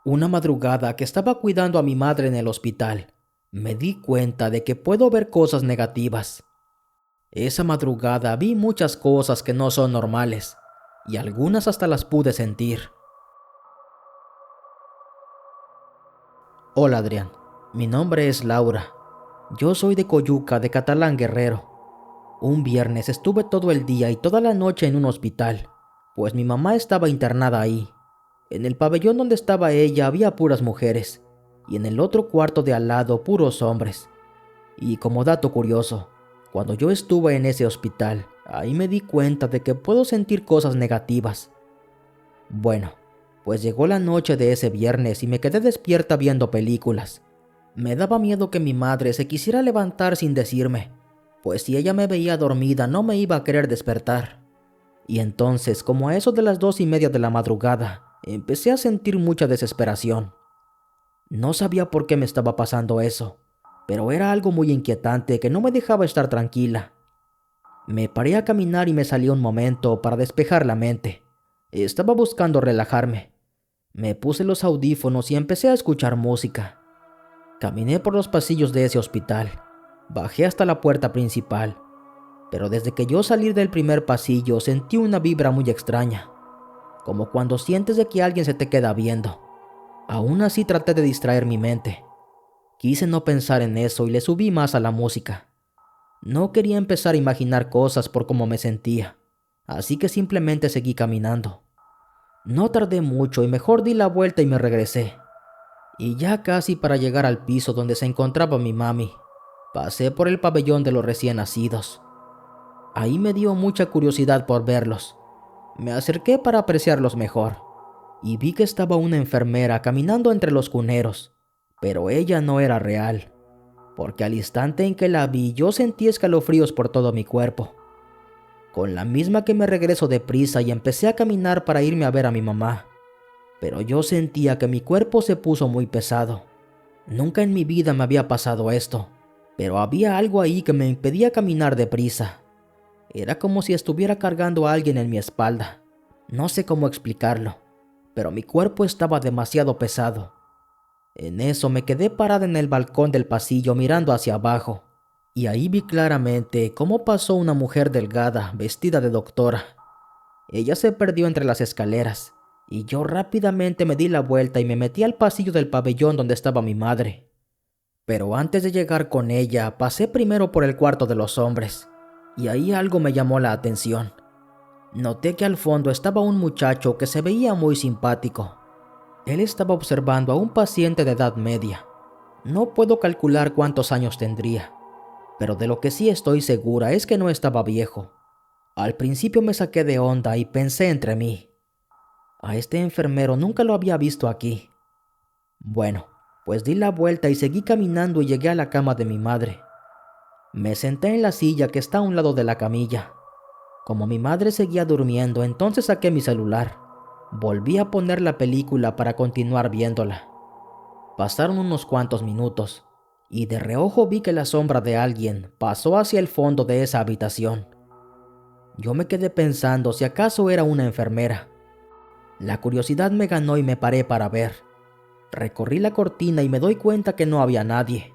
Una madrugada que estaba cuidando a mi madre en el hospital, me di cuenta de que puedo ver cosas negativas. Esa madrugada vi muchas cosas que no son normales, y algunas hasta las pude sentir. Hola Adrián, mi nombre es Laura. Yo soy de Coyuca, de Catalán, Guerrero. Un viernes estuve todo el día y toda la noche en un hospital, pues mi mamá estaba internada ahí. En el pabellón donde estaba ella había puras mujeres, y en el otro cuarto de al lado puros hombres. Y como dato curioso, cuando yo estuve en ese hospital, ahí me di cuenta de que puedo sentir cosas negativas. Bueno, pues llegó la noche de ese viernes y me quedé despierta viendo películas. Me daba miedo que mi madre se quisiera levantar sin decirme, pues si ella me veía dormida no me iba a querer despertar. Y entonces, como a eso de las 2:30 de la madrugada, empecé a sentir mucha desesperación. No sabía por qué me estaba pasando eso, pero era algo muy inquietante que no me dejaba estar tranquila. Me paré a caminar y me salí un momento para despejar la mente. Estaba buscando relajarme. Me puse los audífonos y empecé a escuchar música. Caminé por los pasillos de ese hospital. Bajé hasta la puerta principal. Pero desde que yo salí del primer pasillo sentí una vibra muy extraña, como cuando sientes de que alguien se te queda viendo. Aún así traté de distraer mi mente. Quise no pensar en eso y le subí más a la música. No quería empezar a imaginar cosas por cómo me sentía, así que simplemente seguí caminando. No tardé mucho y mejor di la vuelta y me regresé. Y ya casi para llegar al piso donde se encontraba mi mami, pasé por el pabellón de los recién nacidos. Ahí me dio mucha curiosidad por verlos. Me acerqué para apreciarlos mejor y vi que estaba una enfermera caminando entre los cuneros, pero ella no era real, porque al instante en que la vi yo sentí escalofríos por todo mi cuerpo. Con la misma que me regreso deprisa y empecé a caminar para irme a ver a mi mamá, pero yo sentía que mi cuerpo se puso muy pesado. Nunca en mi vida me había pasado esto, pero había algo ahí que me impedía caminar deprisa. Era como si estuviera cargando a alguien en mi espalda. No sé cómo explicarlo, pero mi cuerpo estaba demasiado pesado. En eso me quedé parada en el balcón del pasillo mirando hacia abajo, y ahí vi claramente cómo pasó una mujer delgada, vestida de doctora. Ella se perdió entre las escaleras, y yo rápidamente me di la vuelta y me metí al pasillo del pabellón donde estaba mi madre. Pero antes de llegar con ella, pasé primero por el cuarto de los hombres, y ahí algo me llamó la atención. Noté que al fondo estaba un muchacho que se veía muy simpático. Él estaba observando a un paciente de edad media. No puedo calcular cuántos años tendría, pero de lo que sí estoy segura es que no estaba viejo. Al principio me saqué de onda y pensé entre mí, a este enfermero nunca lo había visto aquí. Bueno, pues di la vuelta y seguí caminando y llegué a la cama de mi madre. Me senté en la silla que está a un lado de la camilla. Como mi madre seguía durmiendo, entonces saqué mi celular. Volví a poner la película para continuar viéndola. Pasaron unos cuantos minutos, y de reojo vi que la sombra de alguien pasó hacia el fondo de esa habitación. Yo me quedé pensando si acaso era una enfermera. La curiosidad me ganó y me paré para ver. Recorrí la cortina y me doy cuenta que no había nadie.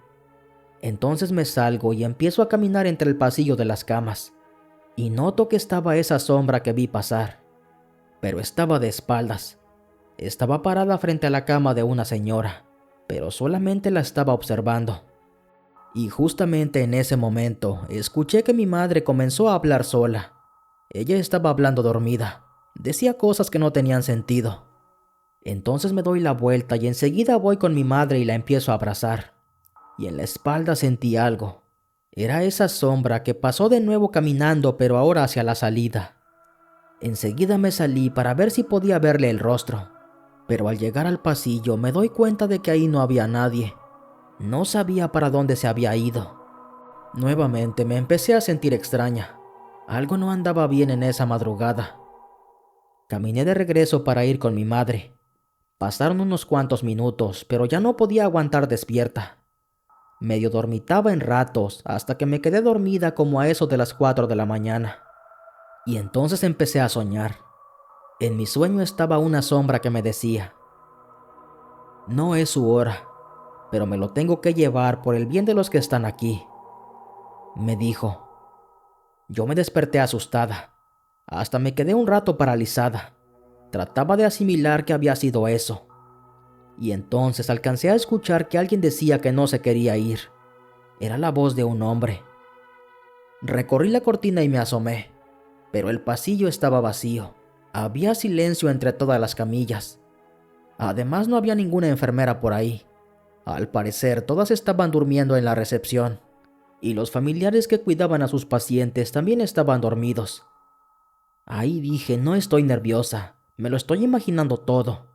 Entonces me salgo y empiezo a caminar entre el pasillo de las camas, y noto que estaba esa sombra que vi pasar, pero estaba de espaldas. Estaba parada frente a la cama de una señora, pero solamente la estaba observando. Y justamente en ese momento escuché que mi madre comenzó a hablar sola. Ella estaba hablando dormida. Decía cosas que no tenían sentido. Entonces me doy la vuelta y enseguida voy con mi madre y la empiezo a abrazar. Y en la espalda sentí algo. Era esa sombra que pasó de nuevo caminando, pero ahora hacia la salida. Enseguida me salí para ver si podía verle el rostro, pero al llegar al pasillo me doy cuenta de que ahí no había nadie. No sabía para dónde se había ido. Nuevamente me empecé a sentir extraña. Algo no andaba bien en esa madrugada. Caminé de regreso para ir con mi madre. Pasaron unos cuantos minutos, pero ya no podía aguantar despierta. Medio dormitaba en ratos hasta que me quedé dormida como a eso de las 4 de la mañana. Y entonces empecé a soñar. En mi sueño estaba una sombra que me decía: No es su hora, pero me lo tengo que llevar por el bien de los que están aquí, me dijo. Yo me desperté asustada. Hasta me quedé un rato paralizada. Trataba de asimilar qué había sido eso. Y entonces alcancé a escuchar que alguien decía que no se quería ir. Era la voz de un hombre. Recorrí la cortina y me asomé, pero el pasillo estaba vacío. Había silencio entre todas las camillas. Además, no había ninguna enfermera por ahí. Al parecer, todas estaban durmiendo en la recepción, y los familiares que cuidaban a sus pacientes también estaban dormidos. Ahí dije, no estoy nerviosa, me lo estoy imaginando todo.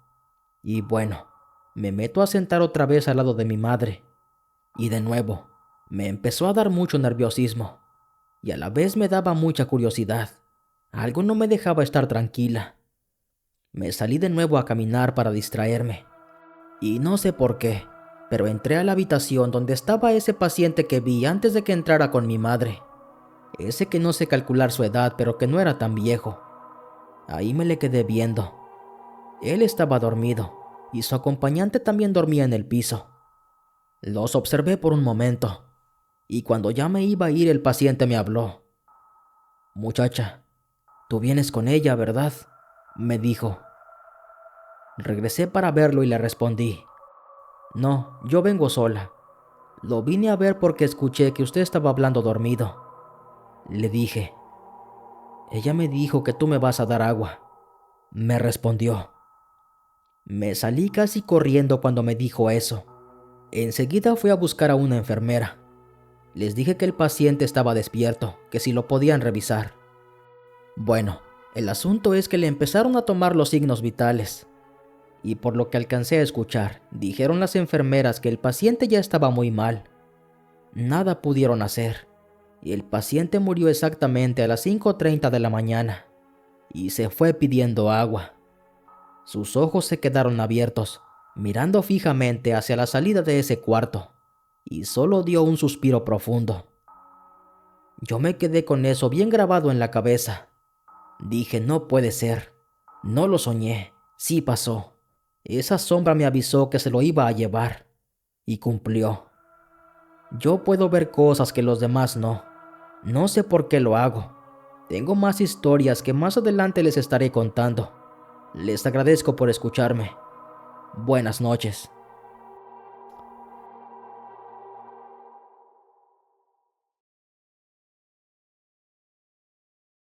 Y bueno, me meto a sentar otra vez al lado de mi madre. Y de nuevo, me empezó a dar mucho nerviosismo, y a la vez me daba mucha curiosidad. Algo no me dejaba estar tranquila. Me salí de nuevo a caminar para distraerme. Y no sé por qué, pero entré a la habitación donde estaba ese paciente que vi antes de que entrara con mi madre. Ese que no sé calcular su edad, pero que no era tan viejo. Ahí me le quedé viendo. Él estaba dormido, y su acompañante también dormía en el piso. Los observé por un momento, y cuando ya me iba a ir el paciente me habló. «Muchacha, tú vienes con ella, ¿verdad?», me dijo. Regresé para verlo y le respondí: «No, yo vengo sola. Lo vine a ver porque escuché que usted estaba hablando dormido», le dije. «Ella me dijo que tú me vas a dar agua», me respondió. Me salí casi corriendo cuando me dijo eso. Enseguida fui a buscar a una enfermera. Les dije que el paciente estaba despierto, que si lo podían revisar. Bueno, el asunto es que le empezaron a tomar los signos vitales. Y por lo que alcancé a escuchar, dijeron las enfermeras que el paciente ya estaba muy mal. Nada pudieron hacer, y el paciente murió exactamente a las 5:30 de la mañana, y se fue pidiendo agua. Sus ojos se quedaron abiertos, mirando fijamente hacia la salida de ese cuarto, y solo dio un suspiro profundo. Yo me quedé con eso bien grabado en la cabeza. Dije, no puede ser. No lo soñé, sí pasó. Esa sombra me avisó que se lo iba a llevar, y cumplió. Yo puedo ver cosas que los demás no. No sé por qué lo hago. Tengo más historias que más adelante les estaré contando. Les agradezco por escucharme. Buenas noches.